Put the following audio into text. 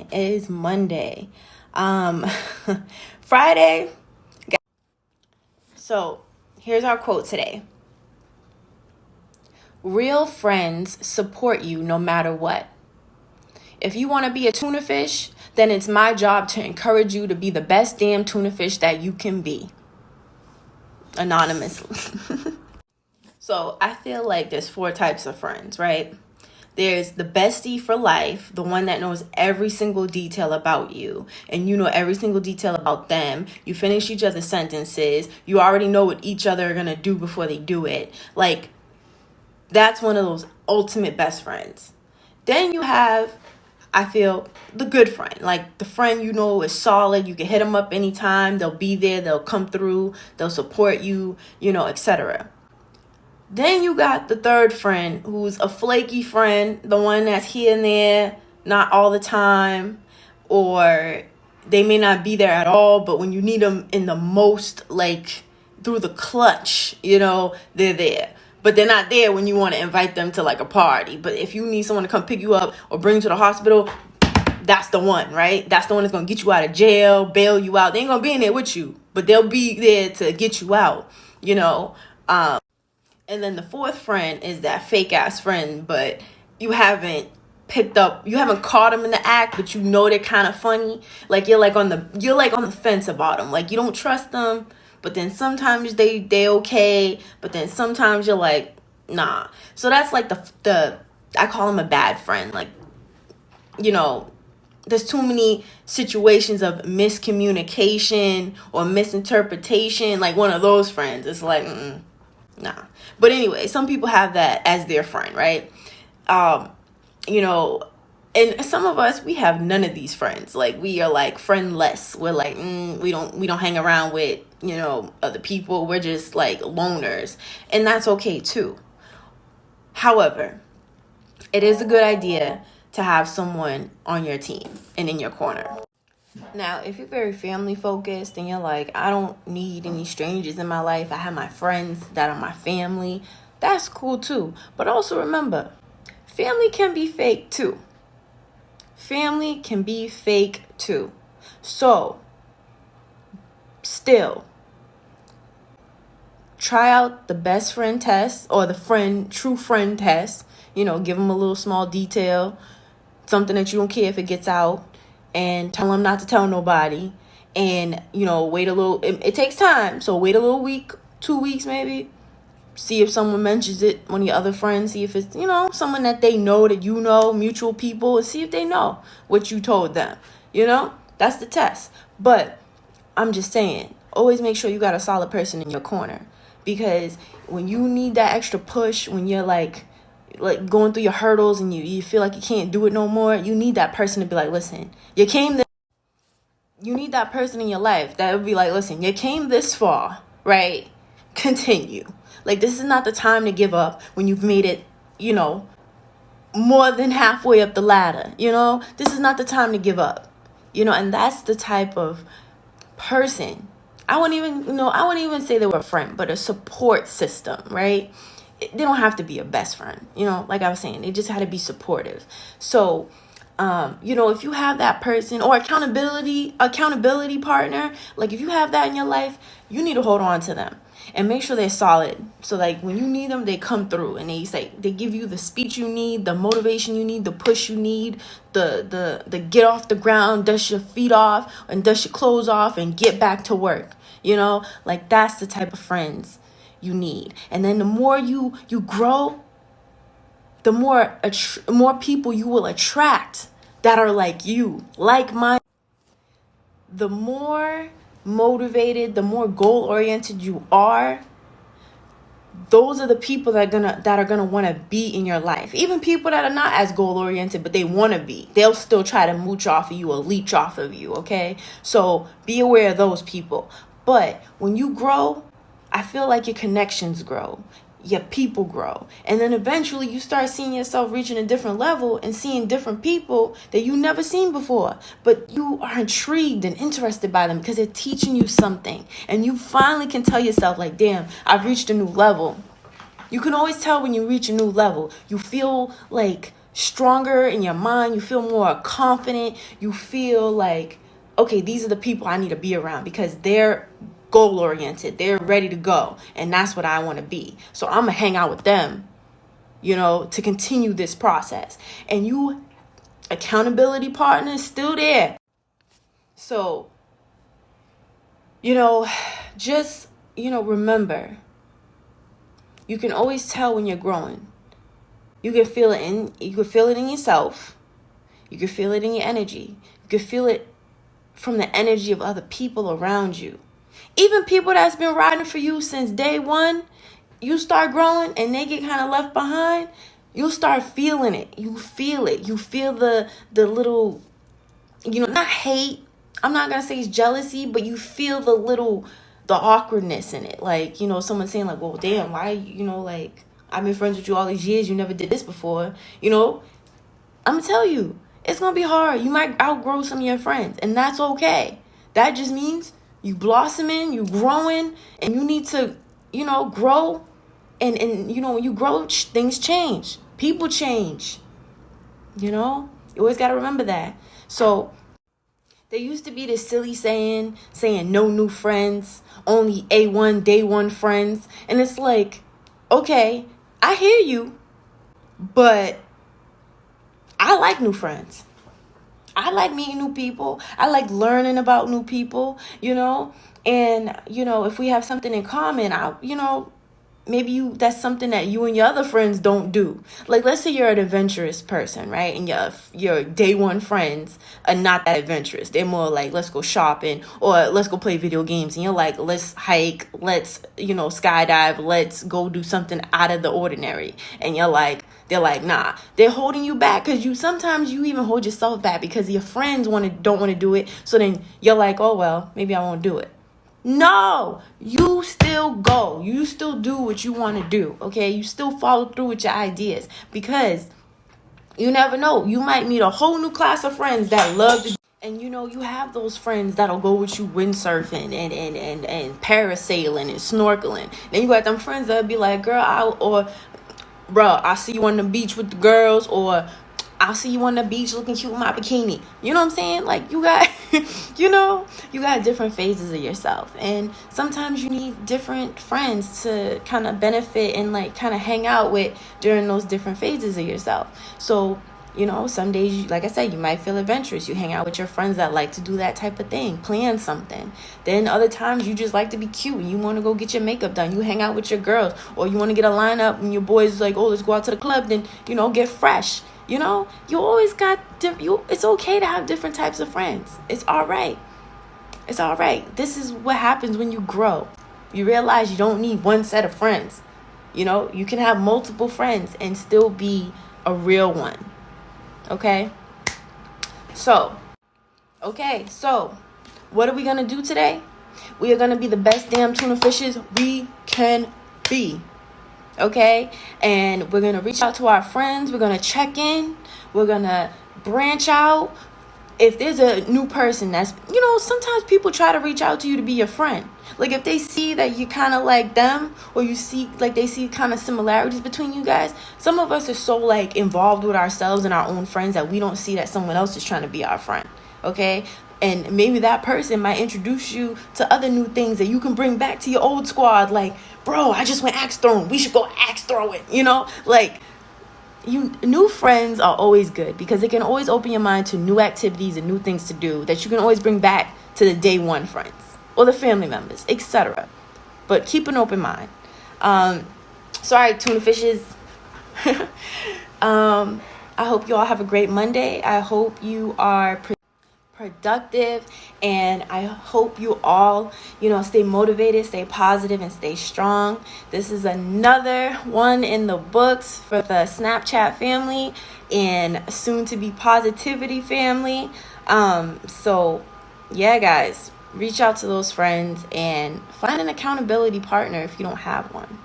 morning. It is Monday. Friday. So here's our quote today. Real friends support you no matter what. If you want to be a tuna fish, then it's my job to encourage you to be the best damn tuna fish that you can be. Anonymously. So I feel like there's 4 types of friends, right? There's the bestie for life, the one that knows every single detail about you, and you know every single detail about them. You finish each other's sentences. You already know what each other are going to do before they do it. Like, that's one of those ultimate best friends. Then you have, I feel, the good friend. Like, the friend you know is solid. You can hit them up anytime. They'll be there. They'll come through. They'll support you, etc. Then you got the third friend, who's a flaky friend, the one that's here and there, not all the time, or they may not be there at all, but when you need them in the most, like through the clutch, they're there. But they're not there when you want to invite them to like a party. But if you need someone to come pick you up or bring you to the hospital, that's the one, right? That's the one that's going to get you out of jail, bail you out. They ain't going to be in there with you, but they'll be there to get you out, And then the fourth friend is that fake ass friend, but you haven't caught them in the act, but you know they're kind of funny. Like you're on the fence about them. Like you don't trust them, but then sometimes they okay, but then sometimes you're like, nah. So that's like the I call them a bad friend. Like, there's too many situations of miscommunication or misinterpretation. Like one of those friends, it's like, nah. But anyway, some people have that as their friend, right? And some of us, we have none of these friends. Like we are like friendless. We're like, we don't hang around with, other people. We're just like loners. And that's okay too. However, it is a good idea to have someone on your team and in your corner. Now, if you're very family focused and you're like, I don't need any strangers in my life, I have my friends that are my family, that's cool too. But also remember, family can be fake too. Family can be fake too. So, still, try out the best friend test or the true friend test. Give them a little small detail, something that you don't care if it gets out. And tell them not to tell nobody. And, wait a little. It takes time. So wait a little week, 2 weeks maybe. See if someone mentions it, one of your other friends. See if it's, someone that they know that mutual people. And see if they know what you told them. That's the test. But I'm just saying, always make sure you got a solid person in your corner. Because when you need that extra push, when you're like going through your hurdles and you feel like you can't do it no more, you need that person to be like, listen, you need that person in your life that would be like, listen, you came this far, right? Continue. Like, this is not the time to give up when you've made it, more than halfway up the ladder, This is not the time to give up, and that's the type of person. I wouldn't even say they were a friend, but a support system, right? They don't have to be a best friend, like I was saying, they just had to be supportive. So, if you have that person or accountability partner, like if you have that in your life, you need to hold on to them and make sure they're solid. So like when you need them, they come through and they give you the speech you need, the motivation you need, the push you need, the get off the ground, dust your feet off and dust your clothes off and get back to work. Like that's the type of friends you need. And then the more you grow, the more people you will attract that are like you, like mine. The more motivated, the more goal oriented you are, those are the people that are gonna want to be in your life. Even people that are not as goal oriented, but they want to be, they'll still try to mooch off of you or leech off of you. Okay, so be aware of those people. But when you grow, I feel like your connections grow, your people grow. And then eventually you start seeing yourself reaching a different level and seeing different people that you never seen before. But you are intrigued and interested by them because they're teaching you something. And you finally can tell yourself like, damn, I've reached a new level. You can always tell when you reach a new level. You feel like stronger in your mind. You feel more confident. You feel like, okay, these are the people I need to be around because they're goal oriented. They're ready to go. And that's what I want to be. So I'm going to hang out with them, to continue this process. And you, accountability partner, is still there. So, just, remember, you can always tell when you're growing. You can feel it in yourself. You can feel it in your energy. You can feel it from the energy of other people around you. Even people that's been riding for you since day one, you start growing and they get kind of left behind, you'll start feeling it. You feel it. You feel the little, not hate. I'm not going to say it's jealousy, but you feel the awkwardness in it. Like, someone saying like, well, damn, why, like, I've been friends with you all these years. You never did this before. I'm going to tell you, it's going to be hard. You might outgrow some of your friends, and that's okay. That just means you blossoming, you growing, and you need to, grow. And when you grow, things change. People change. You always got to remember that. So there used to be this silly saying no new friends, only A1 day one friends. And it's like, okay, I hear you, but I like new friends. I like meeting new people. I like learning about new people, and, if we have something in common, maybe that's something that you and your other friends don't do. Like, let's say you're an adventurous person, right? And your day one friends are not that adventurous. They're more like, let's go shopping or let's go play video games. And you're like, let's hike, let's, skydive, let's go do something out of the ordinary. And they're like, nah. They're holding you back because sometimes you even hold yourself back because your friends don't want to do it. So then you're like, oh, well, maybe I won't do it. No, you still go. You still do what you want to do, okay? You still follow through with your ideas because you never know. You might meet a whole new class of friends that love to, and you have those friends that'll go with you windsurfing and parasailing and snorkeling. Then you got them friends that'll be like, girl, bro, I see you on the beach with the girls, or I'll see you on the beach looking cute with my bikini. You know what I'm saying? Like, you got, you got different phases of yourself. And sometimes you need different friends to kind of benefit and like kind of hang out with during those different phases of yourself. So, some days, like I said, you might feel adventurous. You hang out with your friends that like to do that type of thing, plan something. Then other times you just like to be cute and you want to go get your makeup done. You hang out with your girls, or you want to get a lineup and your boys like, oh, let's go out to the club. Then, get fresh. You always got it's okay to have different types of friends. It's all right. It's all right. This is what happens when you grow. You realize you don't need one set of friends. You can have multiple friends and still be a real one. Okay? So, what are we going to do today? We are going to be the best damn tuna fishes we can be. Okay, and we're gonna reach out to our friends. We're gonna check in. We're gonna branch out. If there's a new person that's, sometimes people try to reach out to you to be your friend. Like, if they see that you kind of like them, or you see like they see kind of similarities between you guys. Some of us are so like involved with ourselves and our own friends that we don't see that someone else is trying to be our friend. Okay. And maybe that person might introduce you to other new things that you can bring back to your old squad. Like, bro, I just went axe throwing. We should go axe throw it. Like, new friends are always good because they can always open your mind to new activities and new things to do that you can always bring back to the day one friends or the family members, etc. But keep an open mind. Sorry, tuna fishes. I hope you all have a great Monday. I hope you are productive, and I hope you all stay motivated, stay positive, and stay strong. This is another one in the books for the Snapchat family and soon to be positivity family. So yeah, guys, reach out to those friends and find an accountability partner if you don't have one.